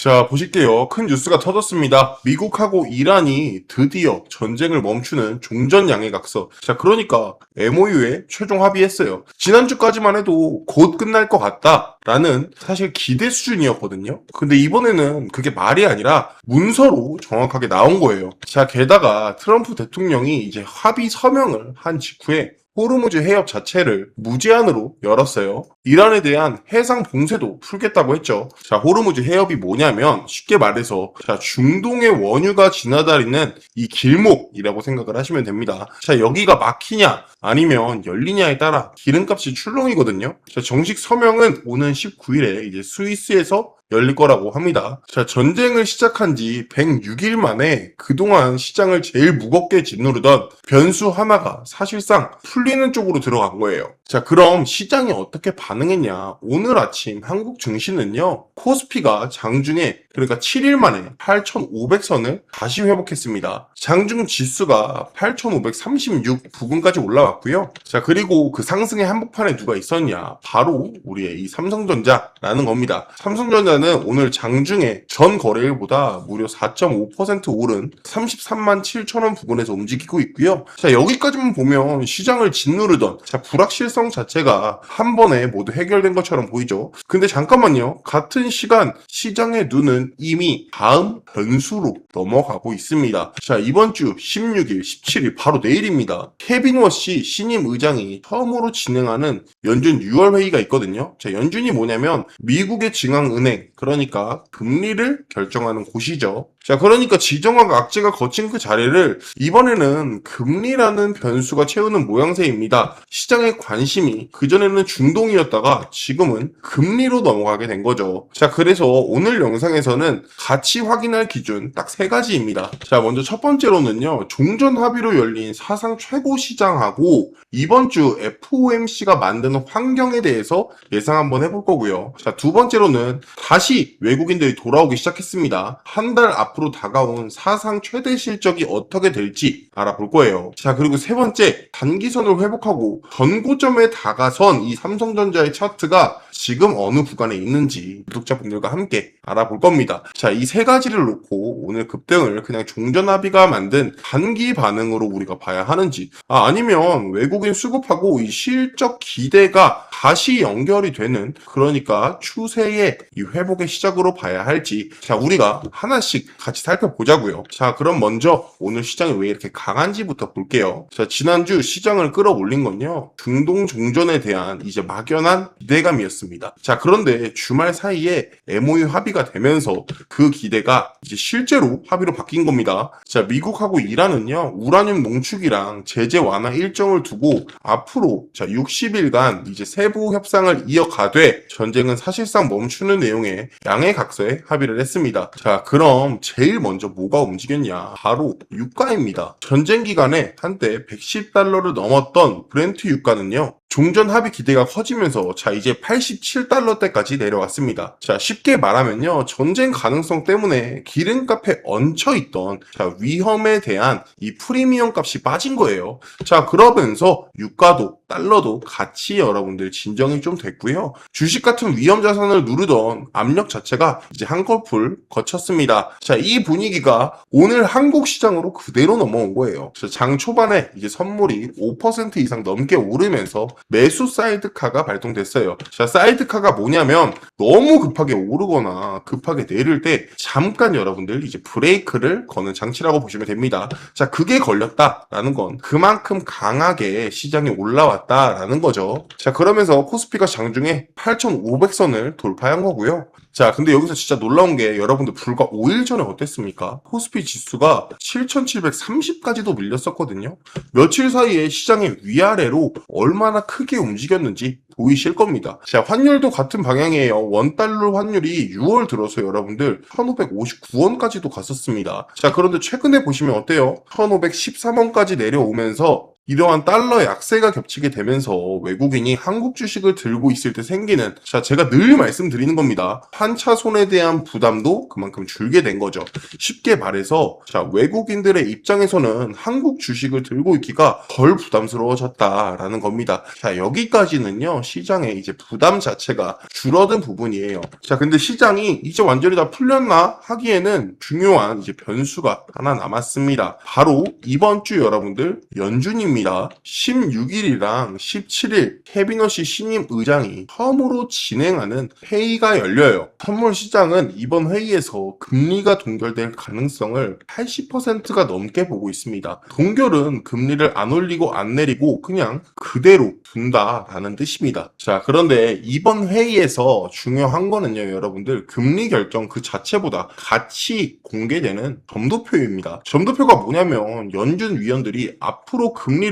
자, 보실게요. 큰 뉴스가 터졌습니다. 미국하고 이란이 드디어 전쟁을 멈추는 종전 양해각서. 자, 그러니까 MOU에 최종 합의했어요. 지난주까지만 해도 곧 끝날 것 같다라는 사실 기대 수준이었거든요. 근데 이번에는 그게 말이 아니라 문서로 정확하게 나온 거예요. 자, 게다가 트럼프 대통령이 이제 합의 서명을 한 직후에 호르무즈 해협 자체를 무제한으로 열었어요. 이란에 대한 해상 봉쇄도 풀겠다고 했죠. 자, 호르무즈 해협이 뭐냐면 쉽게 말해서 자, 중동의 원유가 지나다니는 이 길목이라고 생각을 하시면 됩니다. 자, 여기가 막히냐 아니면 열리냐에 따라 기름값이 출렁이거든요. 자, 정식 서명은 오는 19일에 이제 스위스에서 열릴 거라고 합니다. 자, 전쟁을 시작한 지 106일 만에 그동안 시장을 제일 무겁게 짓누르던 변수 하나가 사실상 풀리는 쪽으로 들어간 거예요. 자, 그럼 시장이 어떻게 반응했냐? 오늘 아침 한국 증시는요, 코스피가 장중에 그러니까 7일 만에 8,500선을 다시 회복했습니다. 장중 지수가 8,536 부근까지 올라왔고요. 자, 그리고 그 상승의 한복판에 누가 있었냐? 바로 우리의 이 삼성전자라는 겁니다. 삼성전자는 오늘 장중에 전 거래일보다 무려 4.5% 오른 33만 7천원 부근에서 움직이고 있고요. 자, 여기까지만 보면 시장을 짓누르던 자, 불확실성 자체가 한 번에 모두 해결된 것처럼 보이죠. 근데 잠깐만요. 같은 시간 시장의 눈은 이미 다음 변수로 넘어가고 있습니다. 자, 이번 주 16일, 17일 바로 내일입니다. 케빈 워시 신임 의장이 처음으로 진행하는 연준 6월 회의가 있거든요. 자, 연준이 뭐냐면 미국의 중앙은행, 그러니까 금리를 결정하는 곳이죠. 자, 그러니까 지정학 악재가 거친 그 자리를 이번에는 금리라는 변수가 채우는 모양새입니다. 시장의 관심이 그전에는 중동이었다가 지금은 금리로 넘어가게 된 거죠. 자, 그래서 오늘 영상에서는 같이 확인할 기준 딱 세 가지입니다. 자, 먼저 첫 번째로는요, 종전 합의로 열린 사상 최고 시장하고 이번 주 FOMC가 만드는 환경에 대해서 예상 한번 해볼 거고요. 자, 두 번째로는 다시 외국인들이 돌아오기 시작했습니다. 한 달 앞으로 다가온 사상 최대 실적이 어떻게 될지 알아볼 거예요. 자, 그리고 세 번째, 단기선을 회복하고 전고점에 다가선 이 삼성전자의 차트가 지금 어느 구간에 있는지 구독자분들과 함께 알아볼 겁니다. 자, 이 세 가지를 놓고 오늘 급등을 그냥 종전 합의가 만든 단기 반응으로 우리가 봐야 하는지, 아니면 외국인 수급하고 이 실적 기대가 다시 연결이 되는, 그러니까 추세의 이 회복의 시작으로 봐야 할지, 자, 우리가 하나씩 같이 살펴보자고요. 자, 그럼 먼저 오늘 시장이 왜 이렇게 강한지부터 볼게요. 자, 지난주 시장을 끌어올린 건요, 중동 종전에 대한 이제 막연한 기대감이었습니다. 자, 그런데 주말 사이에 MOU 합의가 되면서 그 기대가 이제 실제로 합의로 바뀐 겁니다. 자, 미국하고 이란은요, 우라늄 농축이랑 제재 완화 일정을 두고 앞으로 자 60일간 이제 세부 협상을 이어가되 전쟁은 사실상 멈추는 내용의 양해각서에 합의를 했습니다. 자, 그럼 제일 먼저 뭐가 움직였냐? 바로 유가입니다. 전쟁 기간에 한때 110달러를 넘었던 브렌트 유가는요, 종전 합의 기대가 커지면서 자 이제 87달러대까지 내려왔습니다. 자, 쉽게 말하면요, 전쟁 가능성 때문에 기름값에 얹혀있던 자 위험에 대한 이 프리미엄 값이 빠진 거예요. 자, 그러면서 유가도 달러도 같이 여러분들 진정이 좀 됐고요. 주식 같은 위험 자산을 누르던 압력 자체가 이제 한꺼풀 거쳤습니다. 자, 이 분위기가 오늘 한국 시장으로 그대로 넘어온 거예요. 장 초반에 이제 선물이 5% 이상 넘게 오르면서 매수 사이드카가 발동됐어요. 자, 사이드카가 뭐냐면 너무 급하게 오르거나 급하게 내릴 때 잠깐 여러분들 이제 브레이크를 거는 장치라고 보시면 됩니다. 자, 그게 걸렸다라는 건 그만큼 강하게 시장이 올라왔다라는 거죠. 자, 그러면서 코스피가 장중에 8,500선을 돌파한 거고요. 자, 근데 여기서 진짜 놀라운 게 여러분들 불과 5일 전에 어땠습니까? 코스피 지수가 7,730까지도 밀렸었거든요. 며칠 사이에 시장의 위아래로 얼마나 크게 움직였는지 보이실 겁니다. 자, 환율도 같은 방향이에요. 원달러 환율이 6월 들어서 여러분들 1,559원까지도 갔었습니다. 자, 그런데 최근에 보시면 어때요? 1,513원까지 내려오면서 이러한 달러 약세가 겹치게 되면서 외국인이 한국 주식을 들고 있을 때 생기는, 제가 늘 말씀드리는 겁니다. 환차손에 대한 부담도 그만큼 줄게 된 거죠. 쉽게 말해서 외국인들의 입장에서는 한국 주식을 들고 있기가 덜 부담스러워졌다라는 겁니다. 여기까지는요, 시장의 이제 부담 자체가 줄어든 부분이에요. 근데 시장이 이제 완전히 다 풀렸나 하기에는 중요한 이제 변수가 하나 남았습니다. 바로 이번 주 여러분들 연준입니다. 16일이랑 17일 캐비너시 신임 의장이 처음으로 진행하는 회의가 열려요. 선물 시장은 이번 회의에서 금리가 동결될 가능성을 80%가 넘게 보고 있습니다. 동결은 금리를 안 올리고 안 내리고 그냥 그대로 둔다라는 뜻입니다. 그런데 이번 회의에서 중요한 거는요, 여러분들 금리 결정 그 자체보다 같이 공개되는 점도표입니다. 점도표가 뭐냐면 연준 위원들이 앞으로 금리를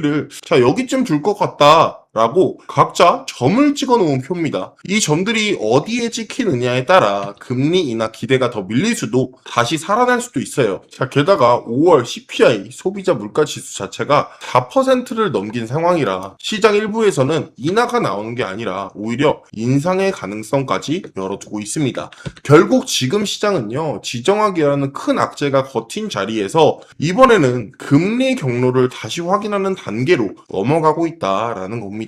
여기쯤 둘 것 같다 라고 각자 점을 찍어 놓은 표입니다. 이 점들이 어디에 찍히느냐에 따라 금리 인하 기대가 더 밀릴 수도 다시 살아날 수도 있어요. 게다가 5월 CPI 소비자 물가 지수 자체가 4%를 넘긴 상황이라 시장 일부에서는 인하가 나오는 게 아니라 오히려 인상의 가능성까지 열어두고 있습니다. 결국 지금 시장은요, 지정학이라는 큰 악재가 걷힌 자리에서 이번에는 금리 경로를 다시 확인하는 단계로 넘어가고 있다라는 겁니다.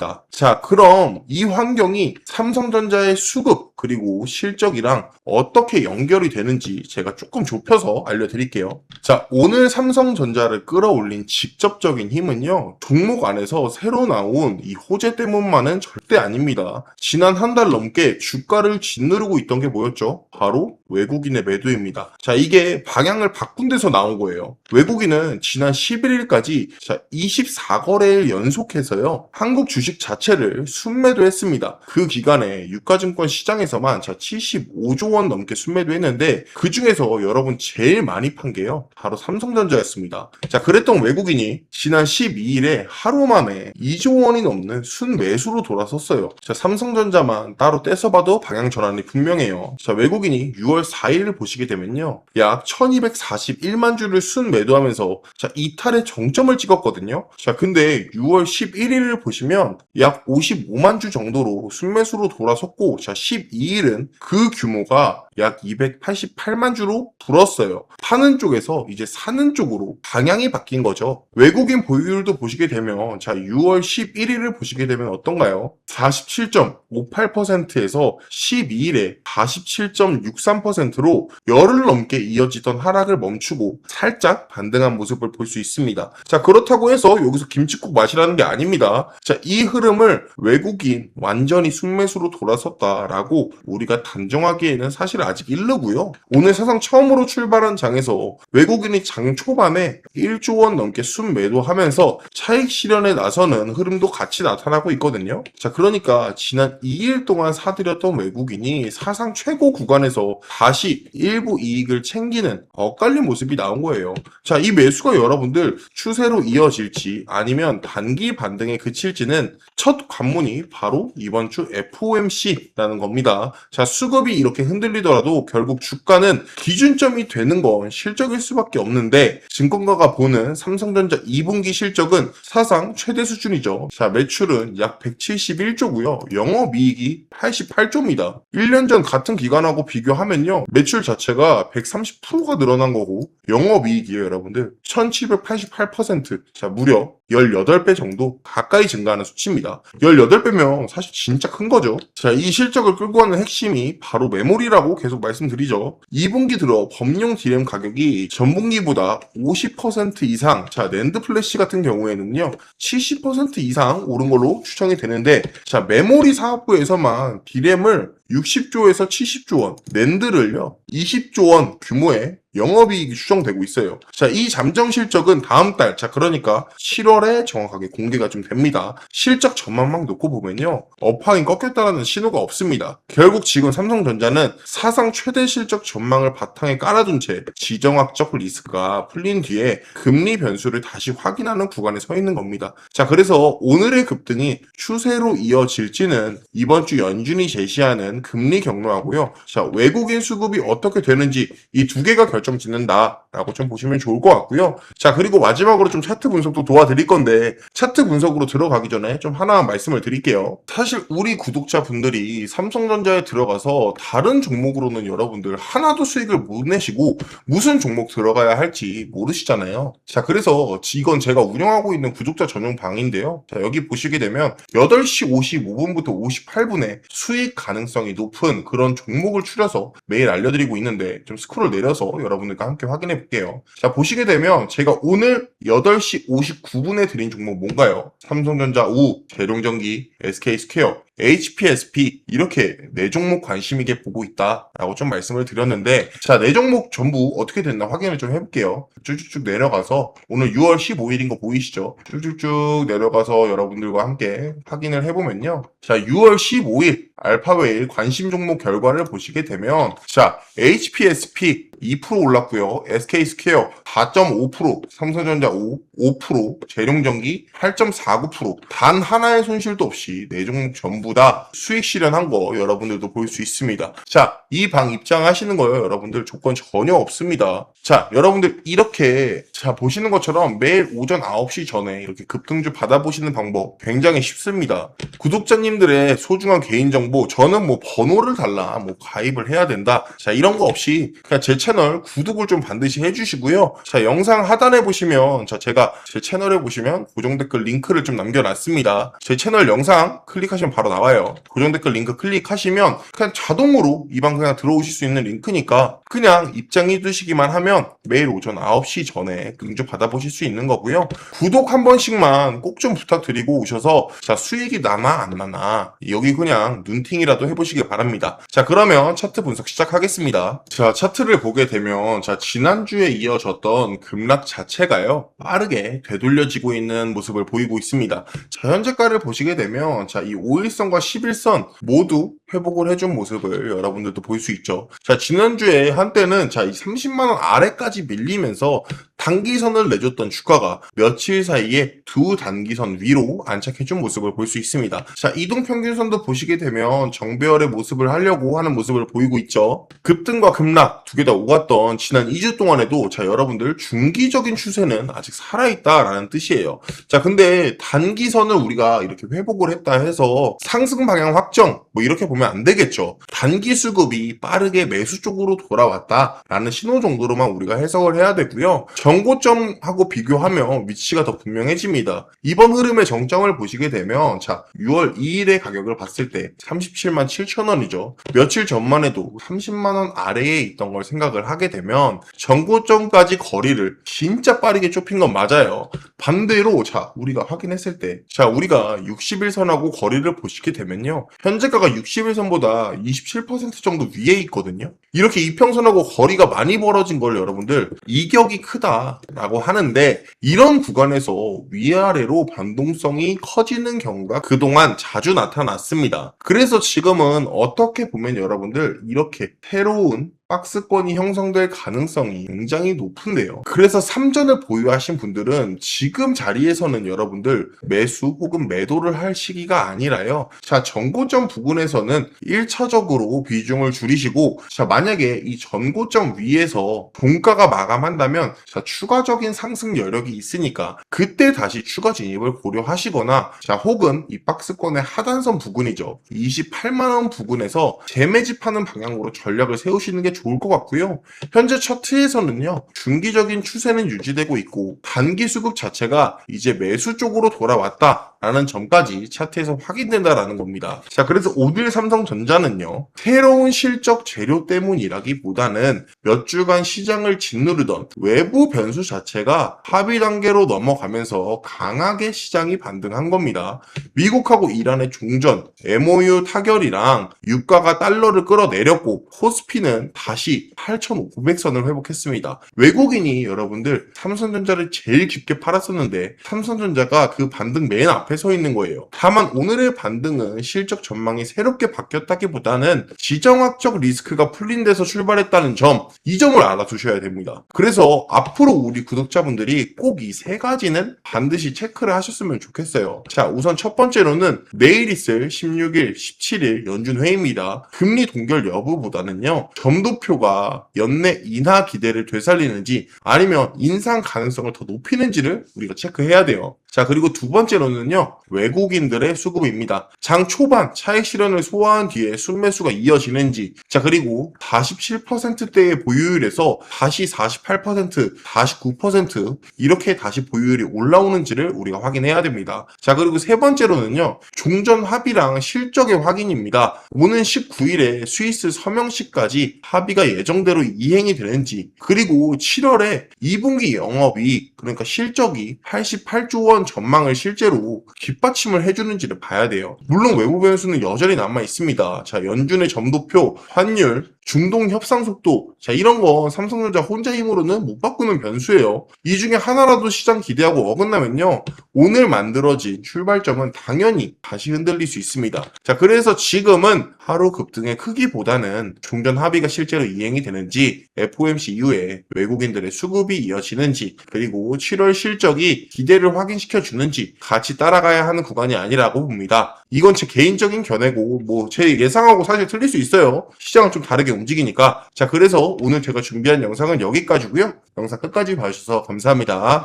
그럼 이 환경이 삼성전자의 수급 그리고 실적이랑 어떻게 연결이 되는지 제가 조금 좁혀서 알려드릴게요. 오늘 삼성전자를 끌어올린 직접적인 힘은요, 종목 안에서 새로 나온 이 호재 때문만은 절대 아닙니다. 지난 한 달 넘게 주가를 짓누르고 있던 게 뭐였죠? 바로 외국인의 매도입니다. 이게 방향을 바꾼 데서 나온 거예요. 외국인은 지난 11일까지 24거래일 연속해서요, 한국 주식 자체를 순매도했습니다. 그 기간에 유가증권 시장에서만 75조 원 넘게 순매도했는데 그 중에서 여러분 제일 많이 판 게요, 바로 삼성전자였습니다. 그랬던 외국인이 지난 12일에 하루 만에 2조 원이 넘는 순매수로 돌아섰어요. 삼성전자만 따로 떼서 봐도 방향 전환이 분명해요. 외국인이 6월 4일을 보시게 되면요, 약 1241만 주를 순매도하면서 이탈의 정점을 찍었거든요. 근데 6월 11일을 보시면 약 55만 주 정도로 순매수로 돌아섰고, 12일은 그 규모가 약 288만 주로 불었어요. 파는 쪽에서 이제 사는 쪽으로 방향이 바뀐 거죠. 외국인 보유율도 보시게 되면 6월 11일을 보시게 되면 어떤가요? 47.58%에서 12일에 47.63%로 열흘 넘게 이어지던 하락을 멈추고 살짝 반등한 모습을 볼 수 있습니다. 그렇다고 해서 여기서 김칫국 마시라는 게 아닙니다. 이 흐름을 외국인 완전히 순매수로 돌아섰다라고 우리가 단정하기에는 사실 아직 이르고요. 오늘 사상 처음으로 출발한 장에서 외국인이 장 초반에 1조 원 넘게 순매도하면서 차익 실현에 나서는 흐름도 같이 나타나고 있거든요. 그러니까 지난 2일 동안 사들였던 외국인이 사상 최고 구간에서 다시 일부 이익을 챙기는 엇갈린 모습이 나온 거예요. 이 매수가 여러분들 추세로 이어질지 아니면 단기 반등에 그칠지는 첫 관문이 바로 이번 주 FOMC라는 겁니다. 수급이 이렇게 흔들리더라도 결국 주가는 기준점이 되는 건 실적일 수밖에 없는데, 증권가가 보는 삼성전자 2분기 실적은 사상 최대 수준이죠. 매출은 약 171조고요. 영업이익이 88조입니다. 1년 전 같은 기간하고 비교하면요, 매출 자체가 130%가 늘어난 거고, 영업이익이에요, 여러분들. 1788%. 무려 18배 정도 가까이 증가하는 수치입니다. 18배면 사실 진짜 큰 거죠. 이 실적을 끌고 가는 핵심이 바로 메모리라고 계속 말씀드리죠. 2분기 들어 범용 DRAM 가격이 전분기보다 50% 이상, 낸드 플래시 같은 경우에는요, 70% 이상 오른 걸로 추정이 되는데, 메모리 사업부에서만 DRAM을 60조에서 70조 원, 낸드를요 20조 원 규모의 영업이익이 추정되고 있어요. 이 잠정 실적은 다음 달, 그러니까 7월에 정확하게 공개가 좀 됩니다. 실적 전망만 놓고 보면요, 업황이 꺾였다는 신호가 없습니다. 결국 지금 삼성전자는 사상 최대 실적 전망을 바탕에 깔아둔 채 지정학적 리스크가 풀린 뒤에 금리 변수를 다시 확인하는 구간에 서 있는 겁니다. 그래서 오늘의 급등이 추세로 이어질지는 이번 주 연준이 제시하는 있는 금리 경로하고요. 자, 외국인 수급이 어떻게 되는지 이 두 개가 결정짓는다라고 좀 보시면 좋을 것 같고요. 자, 그리고 마지막으로 좀 차트 분석도 도와드릴 건데 차트 분석으로 들어가기 전에 좀 하나 말씀을 드릴게요. 사실 우리 구독자분들이 삼성전자에 들어가서 다른 종목으로는 여러분들 하나도 수익을 못 내시고 무슨 종목 들어가야 할지 모르시잖아요. 자, 그래서 이건 제가 운영하고 있는 구독자 전용 방인데요. 자, 여기 보시게 되면 8시 55분부터 58분에 수익 가능성이 높은 그런 종목을 추려서 매일 알려드리고 있는데 좀 스크롤 내려서 여러분들과 함께 확인해 볼게요. 자, 보시게 되면 제가 오늘 8시 59분에 드린 종목 뭔가요? 삼성전자 우, 재룡전기, SK스퀘어, HPSP 이렇게 네 종목 관심 있게 보고 있다라고 좀 말씀을 드렸는데 자, 네 종목 전부 어떻게 됐나 확인을 좀 해볼게요. 쭉쭉쭉 내려가서 오늘 6월 15일인 거 보이시죠? 쭉쭉쭉 내려가서 여러분들과 함께 확인을 해보면요. 자, 6월 15일 알파웨일 관심 종목 결과를 보시게 되면 자, HPSP 2% 올랐고요. SK스퀘어 4.5%, 삼성전자 5%, 재룡전기 8.49%. 단 하나의 손실도 없이 네 종목 전부 다 수익 실현한 거 여러분들도 볼 수 있습니다. 자, 이 방 입장하시는 거예요. 여러분들 조건 전혀 없습니다. 자, 여러분들 이렇게 자 보시는 것처럼 매일 오전 9시 전에 이렇게 급등주 받아보시는 방법 굉장히 쉽습니다. 구독자님들의 소중한 개인정보 저는 뭐 번호를 달라 뭐 가입을 해야 된다. 자, 이런 거 없이 그냥 제 채널 구독을 좀 반드시 해주시고요. 자, 영상 하단에 보시면 자 제가 제 채널에 보시면 고정 댓글 링크를 좀 남겨놨습니다. 제 채널 영상 클릭하시면 바로 나와요. 고정 댓글 링크 클릭하시면 그냥 자동으로 이 방 그냥 들어오실 수 있는 링크니까 그냥 입장해 두시기만 하면 매일 오전 9시 전에 응주 받아보실 수 있는 거고요. 구독 한 번씩만 꼭 좀 부탁드리고 오셔서 자 수익이 나나 안 나나 여기 그냥 눈팅이라도 해보시기 바랍니다. 자, 그러면 차트 분석 시작하겠습니다. 자, 차트를 보게 되면 자 지난주에 이어졌던 급락 자체가요 빠르게 되돌려지고 있는 모습을 보이고 있습니다. 자, 현재가를 보시게 되면 자 이 5일선과 11선 모두 회복을 해준 모습을 여러분들도 볼 수 있죠. 자, 지난주에 한때는 자 이 30만원 아래까지 밀리면서 단기선을 내줬던 주가가 며칠 사이에 두 단기선 위로 안착해준 모습을 볼 수 있습니다. 자, 이동평균선도 보시게 되면 정배열의 모습을 하려고 하는 모습을 보이고 있죠. 급등과 급락 두 개 다 오갔던 지난 2주 동안에도 자 여러분들 중기적인 추세는 아직 살아있다라는 뜻이에요. 자, 근데 단기선을 우리가 이렇게 회복을 했다 해서 상승 방향 확정 뭐 이렇게 보면 안 되겠죠. 단기 수급이 빠르게 매수 쪽으로 돌아왔다라는 신호 정도로만 우리가 해석을 해야 되고요. 정고점하고 비교하면 위치가 더 분명해집니다. 이번 흐름의 정점을 보시게 되면 자 6월 2일의 가격을 봤을 때 37만 7천 원이죠. 며칠 전만 해도 30만 원 아래에 있던 걸 생각을 하게 되면 정고점까지 거리를 진짜 빠르게 좁힌 건 맞아요. 반대로 자 우리가 확인했을 때 자 우리가 60일선하고 거리를 보시게 되면요. 현재가가 60일선보다 27% 정도 위에 있거든요. 이렇게 이평선하고 거리가 많이 벌어진 걸 여러분들 이격이 크다라고 하는데 이런 구간에서 위아래로 변동성이 커지는 경우가 그동안 자주 나타났습니다. 그래서 지금은 어떻게 보면 여러분들 이렇게 새로운 박스권이 형성될 가능성이 굉장히 높은데요. 그래서 3전을 보유하신 분들은 지금 자리에서는 여러분들 매수 혹은 매도를 할 시기가 아니라요. 자, 전고점 부근에서는 1차적으로 비중을 줄이시고 자, 만약에 이 전고점 위에서 종가가 마감한다면 자, 추가적인 상승 여력이 있으니까 그때 다시 추가 진입을 고려하시거나 자, 혹은 이 박스권의 하단선 부근이죠. 28만원 부근에서 재매집하는 방향으로 전략을 세우시는 게 좋을 것 같고요. 현재 차트에서는요. 중기적인 추세는 유지되고 있고 단기 수급 자체가 이제 매수 쪽으로 돌아왔다라는 점까지 차트에서 확인된다라는 겁니다. 자, 그래서 오늘 삼성전자는요. 새로운 실적 재료 때문이라기보다는 몇 주간 시장을 짓누르던 외부 변수 자체가 합의 단계로 넘어가면서 강하게 시장이 반등한 겁니다. 미국하고 이란의 종전, MOU 타결이랑 유가가 달러를 끌어내렸고 코스피는 다시 8,500선을 회복했습니다. 외국인이 여러분들 삼성전자를 제일 깊게 팔았었는데 삼성전자가 그 반등 맨 앞에 서 있는 거예요. 다만 오늘의 반등은 실적 전망이 새롭게 바뀌었다기보다는 지정학적 리스크가 풀린 합인돼서 출발했다는 점, 이 점을 알아두셔야 됩니다. 그래서 앞으로 우리 구독자분들이 꼭 이 세 가지는 반드시 체크를 하셨으면 좋겠어요. 자, 우선 첫 번째로는 내일 있을 16일, 17일 연준 회의입니다. 금리 동결 여부보다는요, 점도표가 연내 인하 기대를 되살리는지 아니면 인상 가능성을 더 높이는지를 우리가 체크해야 돼요. 자, 그리고 두 번째로는요, 외국인들의 수급입니다. 장 초반 차익 실현을 소화한 뒤에 순매수가 이어지는지, 자, 그리고 47%대의 보유율에서 다시 48%, 49% 이렇게 다시 보유율이 올라오는지를 우리가 확인해야 됩니다. 자, 그리고 세 번째로는요, 종전 합의랑 실적의 확인입니다. 오는 19일에 스위스 서명시까지 합의가 예정대로 이행이 되는지, 그리고 7월에 2분기 영업이익, 그러니까 실적이 88조 원 전망을 실제로 뒷받침을 해주는지를 봐야 돼요. 물론 외부 변수는 여전히 남아 있습니다. 자, 연준의 점도표, 환율, 중동 협상 속도, 자, 이런 거 삼성전자 혼자 힘으로는 못 바꾸는 변수예요. 이 중에 하나라도 시장 기대하고 어긋나면요, 오늘 만들어진 출발점은 당연히 다시 흔들릴 수 있습니다. 자, 그래서 지금은 하루 급등의 크기보다는 종전 합의가 실제로 이행이 되는지, FOMC 이후에 외국인들의 수급이 이어지는지, 그리고 7월 실적이 기대를 확인시켜 주는지 같이 따라가야 하는 구간이 아니라고 봅니다. 이건 제 개인적인 견해고 뭐 제 예상하고 사실 틀릴 수 있어요. 시장은 좀 다르게 움직이니까. 자, 그래서 오늘 제가 준비한 영상은 여기까지고요. 영상 끝까지 봐주셔서 감사합니다.